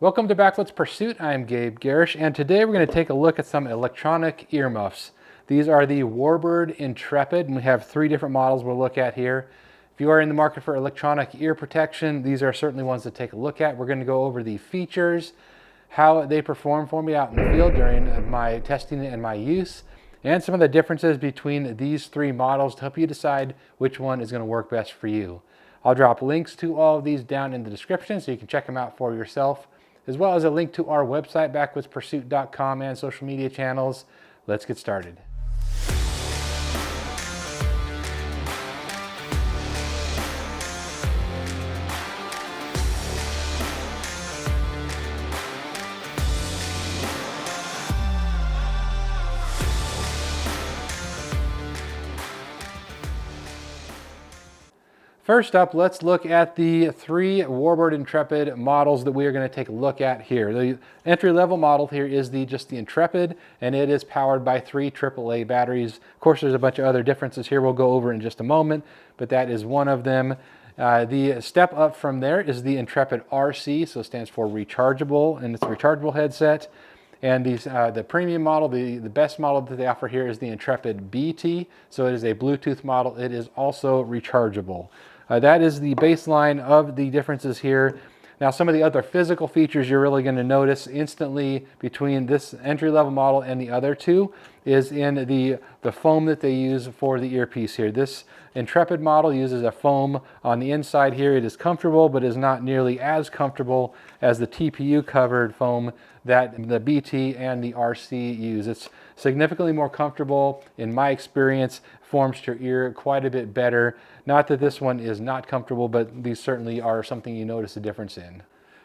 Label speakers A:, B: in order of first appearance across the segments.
A: Welcome to Backwoods Pursuit. I'm Gabe Garish, and today we're going to take a look at some electronic earmuffs. These are the Warbird Intrepid, and we have three different models we'll look at here. If you are in the market for electronic ear protection, these are certainly ones to take a look at. We're going to go over the features, how they perform for me out in the field during my testing and my use, and some of the differences between these three models to help you decide which one is going to work best for you. I'll drop links to all of these down in the description so you can check them out for yourself, as well as a link to our website, backwoodspursuit.com, and social media channels. Let's get started. First up, let's look at the three Warbird Intrepid models that we are going to take a look at here. The entry-level model here is just the Intrepid, and it is powered by three AAA batteries. Of course, there's a bunch of other differences here we'll go over in just a moment, but that is one of them. The step up from there is the Intrepid RC, so it stands for rechargeable, and it's a rechargeable headset. And the premium model, the best model that they offer here is the Intrepid BT. So it is a Bluetooth model. It is also rechargeable. That is the baseline of the differences here. Now, some of the other physical features you're really going to notice instantly between this entry-level model and the other two is in the foam that they use for the earpiece here. This Intrepid model uses a foam on the inside here. It is comfortable, but is not nearly as comfortable as the TPU-covered foam that the BT and the RC use. It's significantly more comfortable, in my experience, forms to your ear quite a bit better. Not that this one is not comfortable, but these certainly are something you notice a difference in.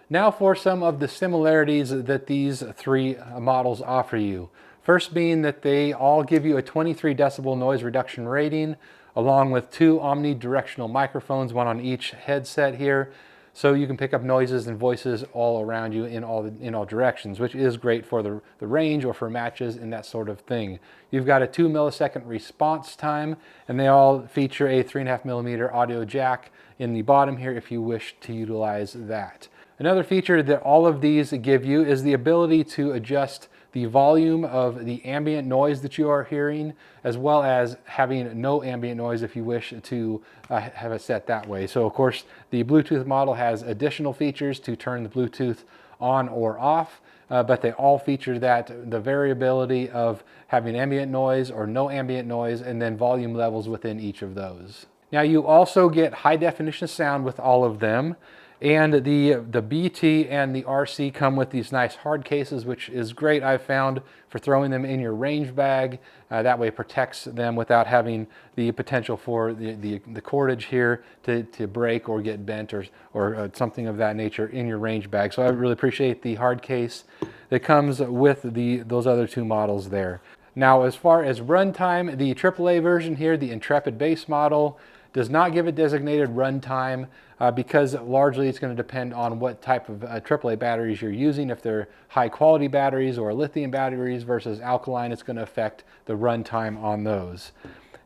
A: Now for some of the similarities that these three models offer you. First being that they all give you a 23 decibel noise reduction rating, along with two omnidirectional microphones, one on each headset here. So you can pick up noises and voices all around you in all directions, which is great for the range or for matches and that sort of thing. You've got a 2 millisecond response time, and they all feature a 3.5 millimeter audio jack in the bottom here if you wish to utilize that. Another feature that all of these give you is the ability to adjust the volume of the ambient noise that you are hearing, as well as having no ambient noise if you wish to have it set that way. So of course, the Bluetooth model has additional features to turn the Bluetooth on or off, but they all feature the variability of having ambient noise or no ambient noise, and then volume levels within each of those. Now you also get high definition sound with all of them. And the BT and the RC come with these nice hard cases, which is great, I've found, for throwing them in your range bag. That way it protects them without having the potential for the cordage here to break or get bent or something of that nature in your range bag. So I really appreciate the hard case that comes with those other two models there. Now, as far as runtime, the AAA version here, the Intrepid base model, does not give a designated runtime because largely it's going to depend on what type of AAA batteries you're using. If they're high quality batteries or lithium batteries versus alkaline, it's going to affect the runtime on those.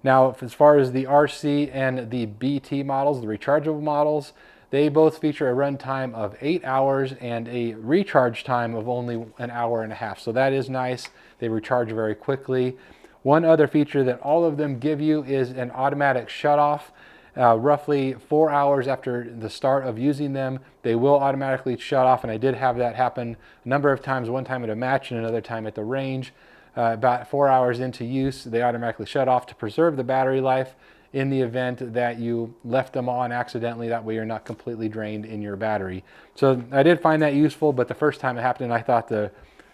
A: Now, as far as the RC and the BT models, the rechargeable models, they both feature a runtime of 8 hours and a recharge time of only 1.5 hours. So that is nice. They recharge very quickly. One other feature that all of them give you is an automatic shutoff. Roughly 4 hours after the start of using them, they will automatically shut off, and I did have that happen a number of times, one time at a match and another time at the range. About 4 hours into use, they automatically shut off to preserve the battery life in the event that you left them on accidentally. That way you're not completely drained in your battery. So I did find that useful, but the first time it happened, I thought the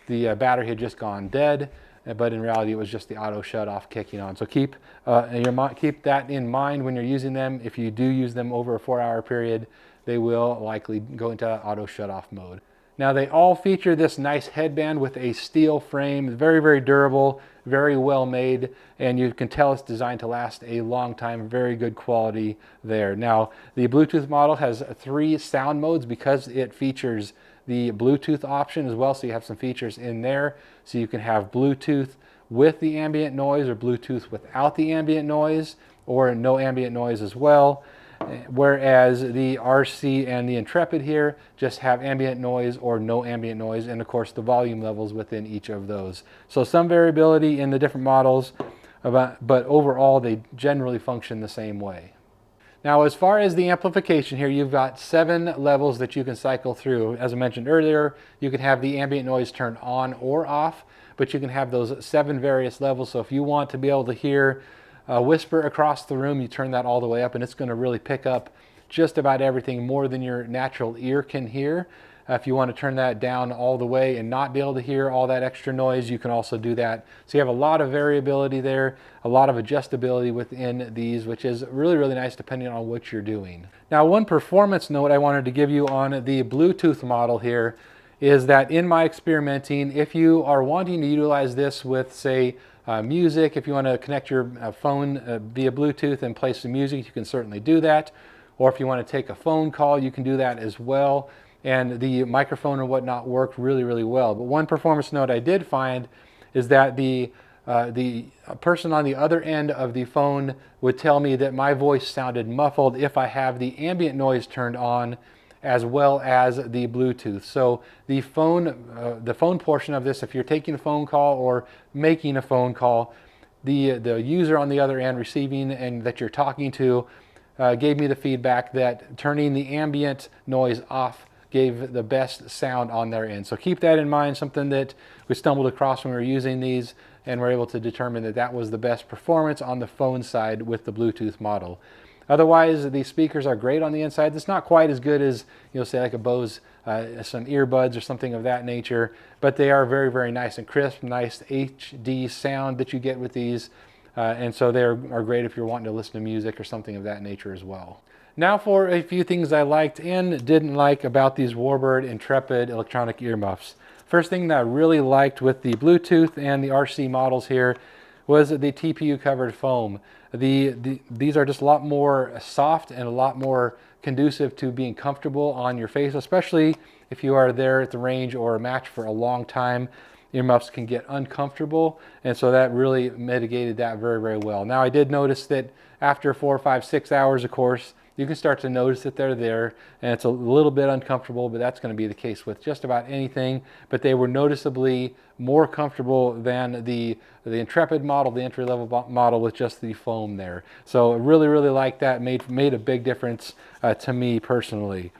A: battery had just gone dead. But in reality, it was just the auto shut off kicking on. So keep that in mind when you're using them. If you do use them over a 4 hour period, they will likely go into auto shut off mode. Now, they all feature this nice headband with a steel frame, very, very durable, very well made, and you can tell it's designed to last a long time. Very good quality there. Now, the Bluetooth model has 3 sound modes because it features the Bluetooth option as well, so you have some features in there. So you can have Bluetooth with the ambient noise or Bluetooth without the ambient noise, or no ambient noise as well. whereas the RC and the Intrepid here just have ambient noise or no ambient noise, and of course the volume levels within each of those. So some variability in the different models, but overall they generally function the same way. Now, as far as the amplification here, you've got 7 levels that you can cycle through. As I mentioned earlier, you can have the ambient noise turned on or off, but you can have those 7 various levels. So if you want to be able to hear a whisper across the room, you turn that all the way up, and it's going to really pick up just about everything more than your natural ear can hear. If you want to turn that down all the way and not be able to hear all that extra noise, you can also do that. So you have a lot of variability there, a lot of adjustability within these, which is really, really nice depending on what you're doing. Now, one performance note I wanted to give you on the Bluetooth model here is that in my experimenting, if you are wanting to utilize this with, say, music, if you want to connect your phone via Bluetooth and play some music, you can certainly do that. Or if you want to take a phone call, you can do that as well. And the microphone and whatnot worked really, really well. But one performance note I did find is that the person on the other end of the phone would tell me that my voice sounded muffled if I have the ambient noise turned on as well as the Bluetooth. So the phone portion of this, if you're taking a phone call or making a phone call, the user on the other end receiving and that you're talking to gave me the feedback that turning the ambient noise off gave the best sound on their end. So keep that in mind, something that we stumbled across when we were using these, and we're able to determine that that was the best performance on the phone side with the Bluetooth model. Otherwise, these speakers are great on the inside. It's not quite as good as, say like a Bose, some earbuds or something of that nature, but they are very, very nice and crisp, nice HD sound that you get with these. And so they are great if you're wanting to listen to music or something of that nature as well. Now for a few things I liked and didn't like about these Warbird Intrepid electronic earmuffs. First thing that I really liked with the Bluetooth and the RC models here was the TPU covered foam. These are just a lot more soft and a lot more conducive to being comfortable on your face, especially if you are there at the range or a match for a long time. Earmuffs can get uncomfortable, and so that really mitigated that very, very well. Now I did notice that after 4, 5, 6 hours, of course, you can start to notice that they're there, and it's a little bit uncomfortable, but that's going to be the case with just about anything. But they were noticeably more comfortable than the Intrepid model, the entry-level model with just the foam there. So I really, really liked that. Made a big difference to me personally.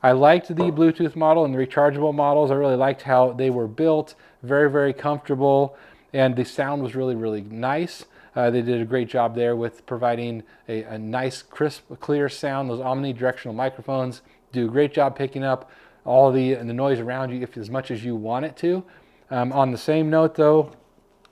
A: I liked the Bluetooth model and the rechargeable models. I really liked how they were built, very, very comfortable, and the sound was really, really nice. They did a great job there with providing a nice, crisp, clear sound. Those omnidirectional microphones do a great job picking up all the noise around you as much as you want it to. On the same note, though,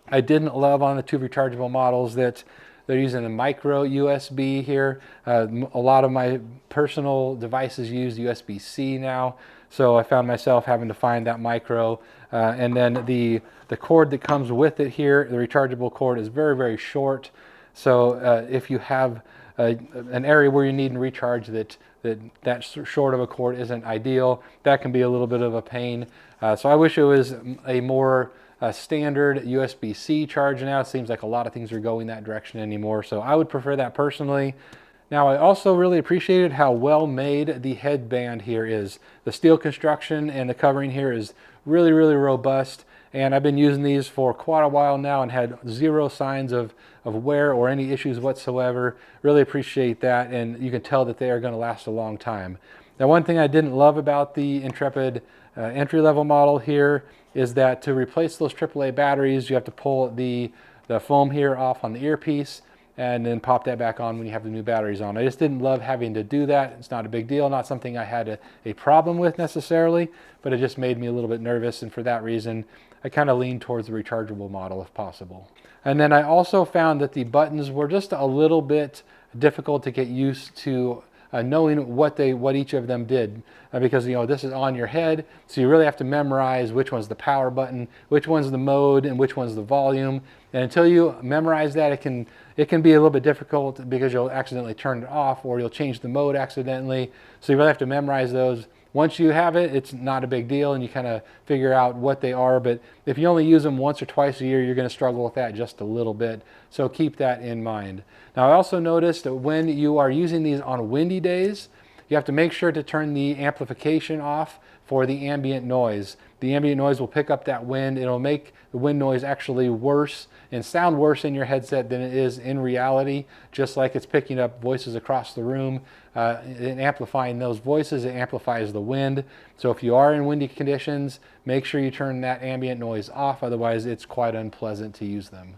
A: I didn't love on the 2 rechargeable models that they're using a micro USB here. A lot of my personal devices use USB-C now, so I found myself having to find that micro. And then the cord that comes with it here, the rechargeable cord, is very, very short. So if you have an area where you need to recharge that short of a cord isn't ideal, that can be a little bit of a pain. So I wish it was a more standard USB-C charge now. It seems like a lot of things are going that direction anymore, so I would prefer that personally. Now, I also really appreciated how well made the headband here is. The steel construction and the covering here is really, really robust, and I've been using these for quite a while now and had 0 signs of wear or any issues whatsoever. Really appreciate that, and you can tell that they are going to last a long time. Now, one thing I didn't love about the Intrepid entry-level model here is that to replace those AAA batteries, you have to pull the foam here off on the earpiece and then pop that back on when you have the new batteries on. I just didn't love having to do that. It's not a big deal, not something I had a problem with necessarily, but it just made me a little bit nervous, and for that reason, I kind of leaned towards the rechargeable model if possible. And then I also found that the buttons were just a little bit difficult to get used to knowing what each of them did, because this is on your head, so you really have to memorize which one's the power button, which one's the mode, and which one's the volume. And until you memorize that, it can be a little bit difficult because you'll accidentally turn it off or you'll change the mode accidentally. So you really have to memorize those Once you have it, it's not a big deal and you kind of figure out what they are. But if you only use them once or twice a year, you're going to struggle with that just a little bit. So keep that in mind. Now, I also noticed that when you are using these on windy days, you have to make sure to turn the amplification off for the ambient noise. The ambient noise will pick up that wind. It'll make the wind noise actually worse and sound worse in your headset than it is in reality, just like it's picking up voices across the room and amplifying those voices. It amplifies the wind. So if you are in windy conditions, make sure you turn that ambient noise off. Otherwise, it's quite unpleasant to use them.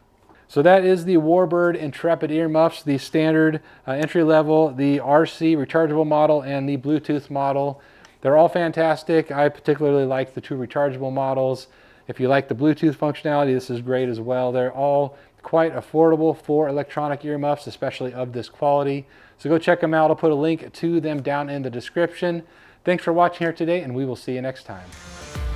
A: So that is the Warbird Intrepid earmuffs, the standard entry level, the RC rechargeable model, and the Bluetooth model. They're all fantastic. I particularly like the two rechargeable models. If you like the Bluetooth functionality, this is great as well. They're all quite affordable for electronic earmuffs, especially of this quality. So go check them out. I'll put a link to them down in the description. Thanks for watching here today, and we will see you next time.